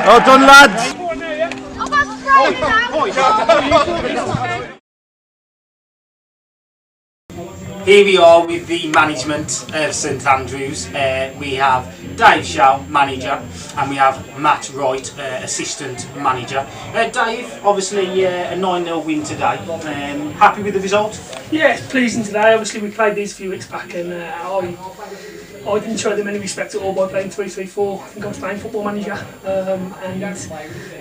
Well done, lads. Here we are with the management of St Andrews. We have Dave Chall, manager, and we have Matt Wright, assistant manager. Dave, obviously a 9-0 win today. Happy with the result? Yeah, it's pleasing today. Obviously we played these a few weeks back and I didn't show them any respect at all by playing 3-3-4. I think I was playing football manager, and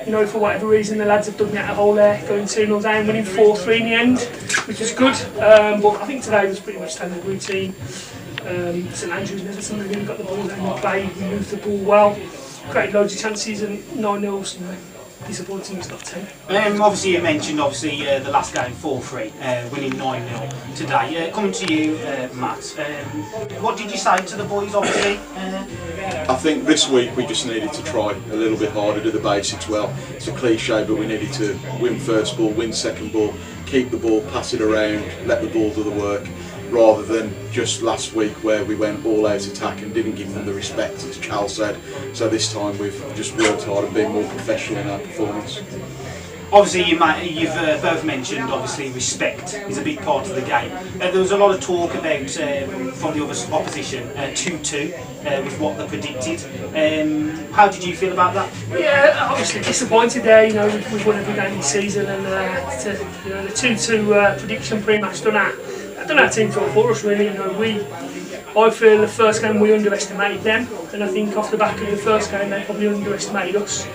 you know, for whatever reason the lads have dug me out a hole there, going 2-0 down, winning 4-3 in the end, which was good. But I think today was pretty much standard routine. St Andrews never somebody really got the ball down and played, we moved the ball well, created loads of chances, and 9-0's, you know, disappointing it's not 10. Obviously you mentioned the last game 4-3, winning 9-0 today. Coming to you, Matt, what did you say to the boys obviously? I think this week we just needed to try a little bit harder, do the basics well. It's a cliche, but we needed to win first ball, win second ball, keep the ball, pass it around, let the ball do the work, rather than just last week where we went all out attack and didn't give them the respect, as Chall said. So this time we've just worked hard and been more professional in our performance. Obviously you've both mentioned obviously respect is a big part of the game. There was a lot of talk about from the other opposition 2-2 was what they predicted. How did you feel about that? Yeah, obviously disappointed there. You know, we've won every game this season, and you know, the 2-2 prediction pre-match done our team for us really. You know, I feel the first game we underestimated them, and I think off the back of the first game they probably underestimated us.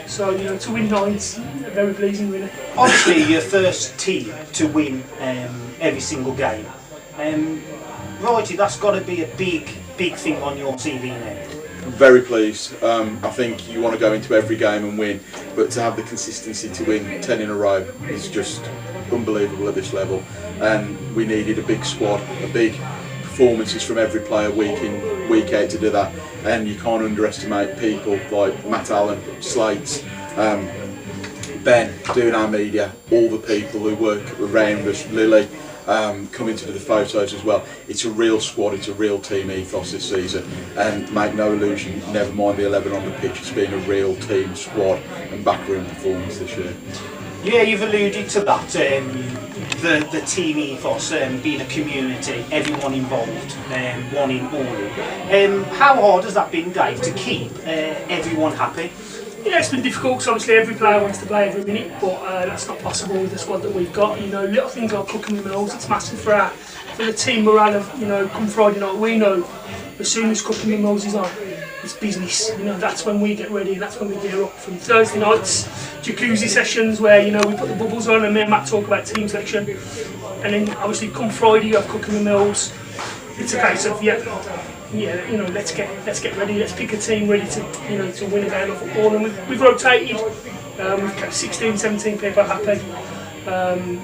So, you know, to win 9's very pleasing really. Obviously your first team to win every single game. Righty, that's got to be a big thing on your CV now. Very pleased. I think you want to go into every game and win, but to have the consistency to win 10 in a row is just unbelievable at this level. And we needed a big squad, a big performances from every player week in, week out to do that. And you can't underestimate people like Matt Allen, Slates, Ben doing our media, all the people who work around us, Lily coming to do the photos as well. It's a real squad, it's a real team ethos this season, and make no illusion, never mind the 11 on the pitch, it's been a real team squad and backroom performance this year. Yeah, you've alluded to that, the team ethos, being a community, everyone involved, one in all. How hard has that been, Dave, to keep everyone happy? Yeah, it's been difficult because obviously every player wants to play every minute, but that's not possible with the squad that we've got. You know, little things like cooking with meals, it's massive for the team morale of, you know, come Friday night, we know as soon as cooking with meals is on, it's business. You know, that's when we get ready, that's when we gear up. From Thursday nights, jacuzzi sessions where, you know, we put the bubbles on and me and Matt talk about team selection, and then obviously come Friday you have cooking with meals. It's a case of yeah, you know, let's get ready. Let's pick a team ready to, you know, to win a game of football. And we've rotated. We've kept 16, 17 people happy.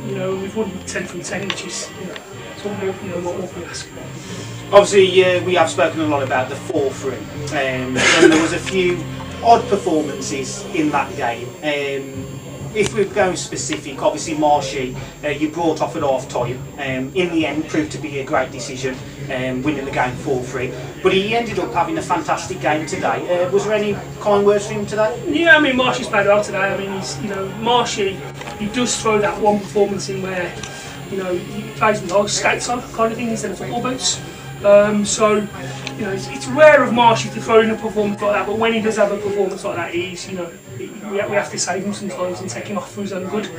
You know, we've won 10 from 10, which is, you know, it's all more, you know, what more can we ask? Obviously, we have spoken a lot about the 4-3, and there was a few odd performances in that game. If we're going specific, obviously Marshy, you brought off at half time. In the end, proved to be a great decision, winning the game 4-3. But he ended up having a fantastic game today. Was there any kind words for him today? Yeah, I mean Marshy's played well today. I mean, he's, you know, Marshy, he does throw that one performance in where, you know, he plays with ice skates on kind of thing instead of football boots. So, you know, it's rare of Marshy to throw in a performance like that, but when he does have a performance like that, he's, you know, we have to save him sometimes and take him off for his own good.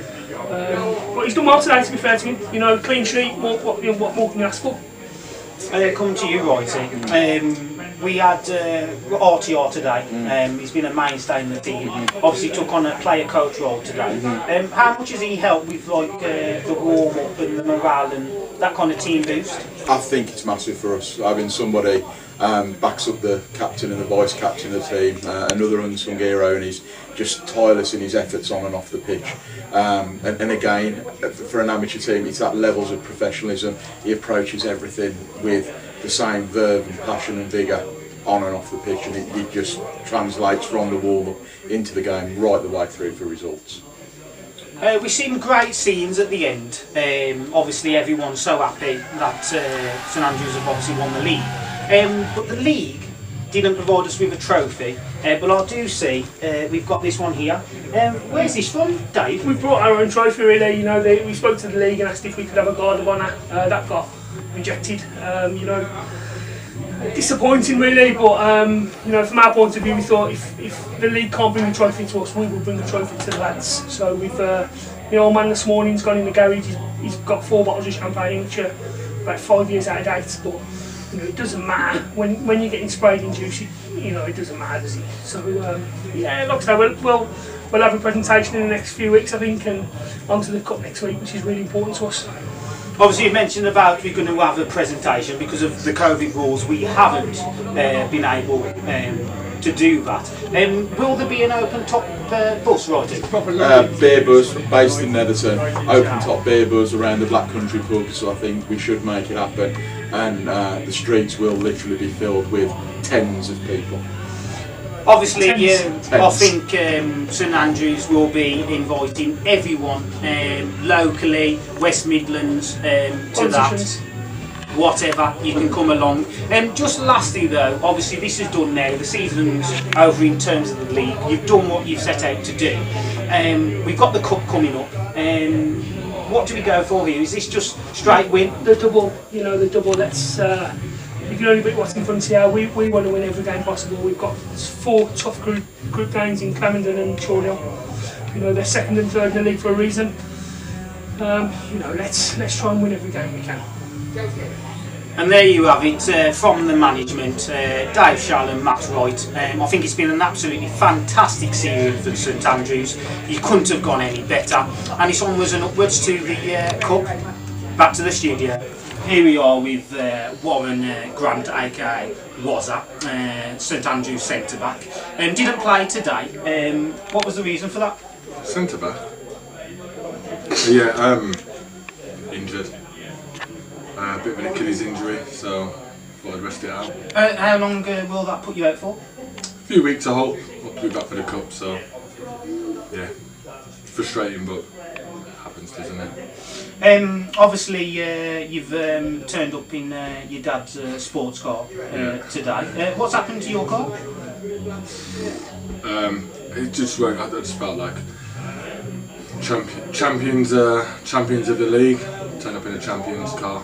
But he's done well today, to be fair to him. You know, clean sheet, what more can you ask for? Coming to you, Righty. we had RTR today. He's been a mainstay in the team. Obviously took on a player coach role today. How much has he helped with like the warm up and the morale and that kind of team boost? I think it's massive for us having somebody backs up the captain and the vice captain of the team, another unsung hero, and he's just tireless in his efforts on and off the pitch. And again, for an amateur team, it's that levels of professionalism. He approaches everything with the same verve and passion and vigour on and off the pitch, and it just translates from the warm-up into the game right the way through for results. We've seen great scenes at the end. Obviously everyone's so happy that St Andrews have obviously won the league. But the league didn't provide us with a trophy, but I do see we've got this one here. Where's this from, Dave? We brought our own trophy really, you know, we spoke to the league and asked if we could have a guard of honour. That got rejected, you know. Disappointing really, but you know, from our point of view, we thought if the league can't bring the trophy to us, we will bring the trophy to the lads. So we've, the old man this morning's gone in the garage. He's got 4 bottles of champagne, which are about 5 years out of date. But you know, it doesn't matter when you're getting sprayed in juice. You know, it doesn't matter, does it? So yeah, like I say, we'll have a presentation in the next few weeks, I think, and onto the cup next week, which is really important to us. Obviously you mentioned about we're going to have a presentation because of the COVID rules. We haven't been able to do that. Will there be an open top bus, right? Beer bus based in Netherton, open top beer bus around the Black Country pub, so I think we should make it happen, and the streets will literally be filled with tens of people. Obviously, I think St Andrews will be inviting everyone locally, West Midlands, to that. Whatever, you can come along. Just lastly though, obviously this is done now, the season's over in terms of the league. You've done what you've set out to do. We've got the cup coming up. What do we go for here? Is this just straight win? The double, you know, the double. That's you can only beat what's in front here. We want to win every game possible. We've got 4 tough group games in Clarendon and Chall. You know, they're second and third in the league for a reason. You know, let's try and win every game we can. And there you have it from the management, Dave, Chall and Matt Wright. I think it's been an absolutely fantastic season for St Andrews. You couldn't have gone any better. And it's onwards and upwards to the cup. Back to the studio. Here we are with Warren Grant, aka Wozza, St Andrews centre back. Didn't play today. What was the reason for that? Centre back? Yeah, injured. A bit of an Achilles injury, so thought I'd rest it out. How long will that put you out for? A few weeks, I hope. I'll be back for the cup, so yeah, frustrating, but happens, doesn't it? Obviously, you've turned up in your dad's sports car today. What's happened to your car? It just won't. I just felt like champions of the league. Turn up in a champions car.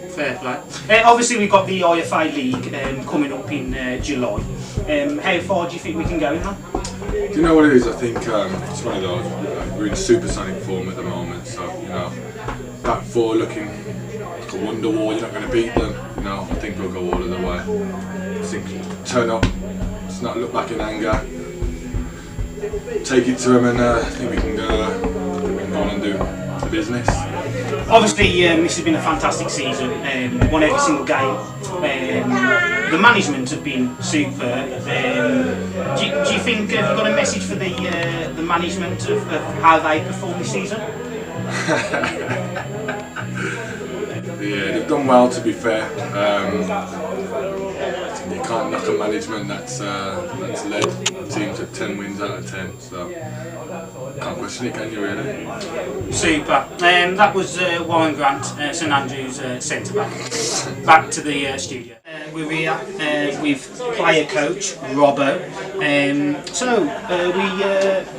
Fair play. Obviously, we've got the IFA League coming up in July. How far do you think we can go in that? Do you know what it is? I think it's one of those. We're in supersonic form at the moment, so you know that 4 looking like a wonder wall. You're not going to beat them. You know, I think we'll go all of the way. I think turn up, let's not look back in anger. Take it to them, and I think we can go on and do the business. Obviously, this has been a fantastic season. Won every single game. The management have been superb. Do you think have you got a message for the management of how they performed this season? Yeah, they've done well, to be fair. You can't knock a management that's led a team to 10 wins out of 10, so can't question it, can you really? Super. That was Warren Grant, St Andrews centre back. Back to the studio. We're here with player coach Robbo. We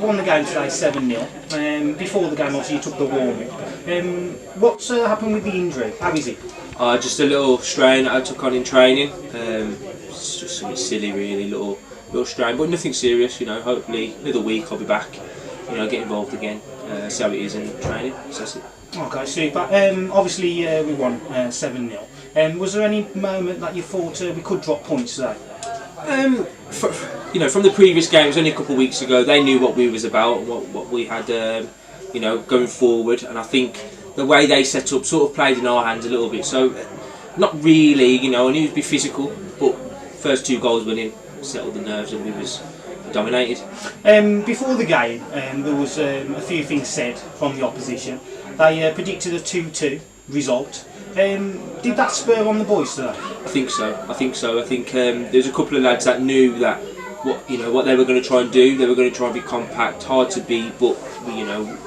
won the game today 7-0. Before the game, obviously, you took the warm-up. What's happened with the injury? How is it? Just a little strain that I took on in training. It's just something silly, really, little strain, but nothing serious. You know, hopefully another week I'll be back. You know, get involved again, see how it is in training. So that's it. Okay, super. Obviously, we won 7-0. Was there any moment that you thought we could drop points today? You know, from the previous games, only a couple of weeks ago, they knew what we was about, and what we had, you know, going forward. And I think the way they set up sort of played in our hands a little bit. So, not really, you know, I knew it'd be physical, but first 2 goals winning settled the nerves, and we was dominated. Before the game, there was a few things said from the opposition. They predicted a 2-2 result. Did that spur on the boys today? I think so. I think there's a couple of lads that knew that what they were going to try and do. They were going to try and be compact, hard to beat, but you know,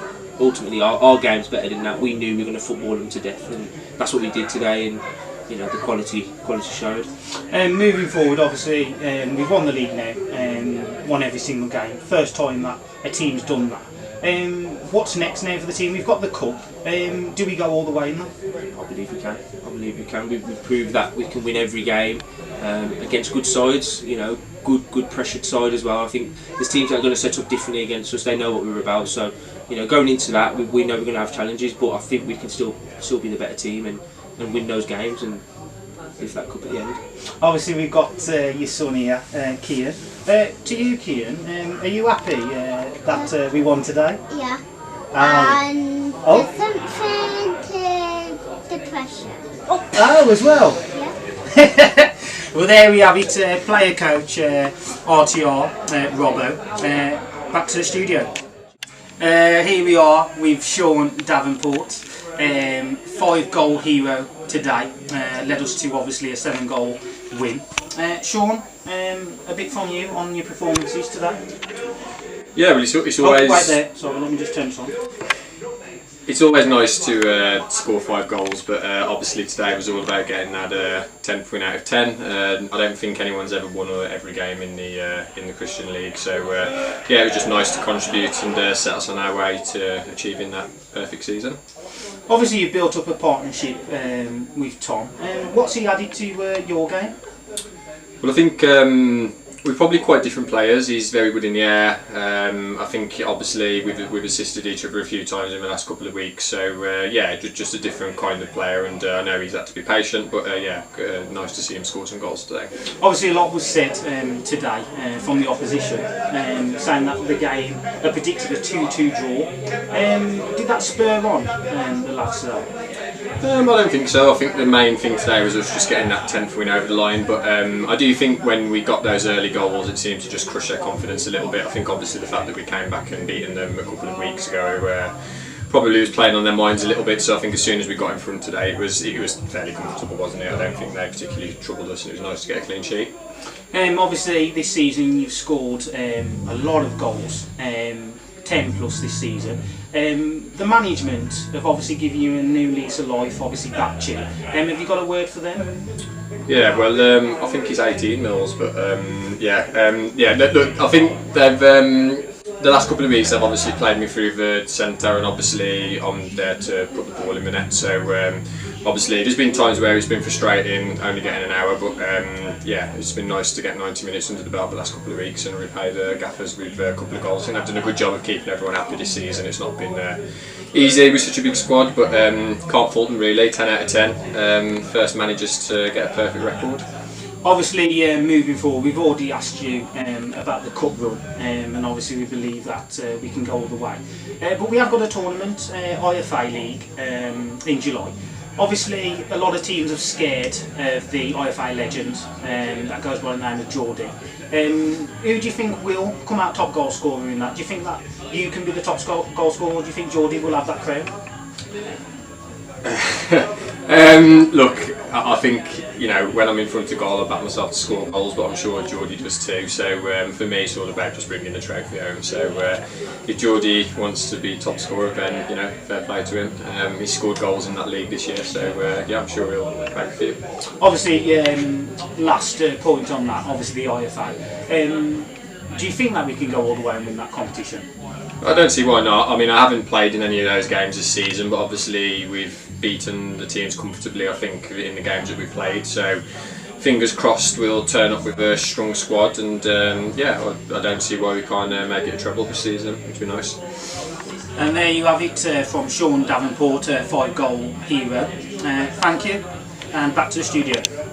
ultimately our game's better than that. We knew we were going to football them to death, and that's what we did today. And you know, the quality showed. Moving forward, obviously, we've won the league now, won every single game. First time that a team's done that. What's next now for the team? We've got the cup. Do we go all the way in that? I believe we can. We've proved that we can win every game against good sides. You know, good pressured side as well. I think there's teams that are going to set up differently against us. They know what we're about. So, you know, going into that, we know we're going to have challenges, but I think we can still be the better team and win those games and lift that cup at the end. Obviously, we've got your son here, Kian. To you, Kian, are you happy that we won today? Yeah. Oh, Something to depression. oh, as well. Yeah. Well, there we have it. Player coach RTR Robbo. Back to the studio. Here we are with Shaun Devonport. 5-goal hero today. Led us to obviously a 7-goal win. Shaun, a bit from you on your performances today. Yeah, well, it's always. Right there. Sorry, let me just turn this on. It's always nice to score 5 goals, but obviously today was all about getting that 10 point out of 10. I don't think anyone's ever won every game in the Christian League, so yeah, it was just nice to contribute and set us on our way to achieving that perfect season. Obviously, you've built up a partnership with Tom. What's he added to your game? Well, I think we're probably quite different players. He's very good in the air. I think obviously we've assisted each other a few times in the last couple of weeks. So yeah, just a different kind of player. And I know he's had to be patient, but yeah, nice to see him score some goals today. Obviously, a lot was said today from the opposition, saying that the game predicted a 2-2 draw. Did that spur on the lads today? I don't think so. I think the main thing today was us just getting that 10th win over the line. But I do think when we got those early goals, it seemed to just crush their confidence a little bit. I think obviously the fact that we came back and beaten them a couple of weeks ago probably was playing on their minds a little bit. So I think as soon as we got in front today, it was fairly comfortable, wasn't it? I don't think they particularly troubled us, and it was nice to get a clean sheet. Obviously, this season you've scored a lot of goals. 10 plus this season. The management have obviously given you a new lease of life, obviously backed you. Have you got a word for them? Yeah, well, I think he's 18 mils, but yeah, look, I think they've the last couple of weeks they've obviously played me through the centre, and obviously I'm there to put the ball in the net. So obviously there's been times where it's been frustrating only getting an hour, but yeah, it's been nice to get 90 minutes under the belt the last couple of weeks and repay the gaffers with a couple of goals. I think they've done a good job of keeping everyone happy this season. It's not been easy with such a big squad, but can't fault them really. 10 out of 10. First managers to get a perfect record. Obviously, moving forward, we've already asked you about the cup run, and obviously we believe that we can go all the way. But we have got a tournament, IFA League, in July. Obviously, a lot of teams are scared of the IFA legend that goes by the name of Geordie. Who do you think will come out top goal scorer in that? Do you think that you can be the top goal scorer, or do you think Geordie will have that crown? Look, I think, you know, when I'm in front of goal I back myself to score goals, but I'm sure Geordie does too. So for me it's all about just bringing the trophy home. So if Geordie wants to be top scorer, then, you know, fair play to him. He's scored goals in that league this year, so yeah, I'm sure he'll make a few. Obviously, last point on that, obviously the IFA. Do you think that we can go all the way and win that competition? I don't see why not. I mean, I haven't played in any of those games this season, but obviously we've beaten the teams comfortably, I think, in the games that we've played. So fingers crossed we'll turn up with a strong squad, and yeah, I don't see why we can't make it a treble this season, which would be nice. And there you have it from Shaun Devonport, 5-goal hero. Thank you. and back to the studio.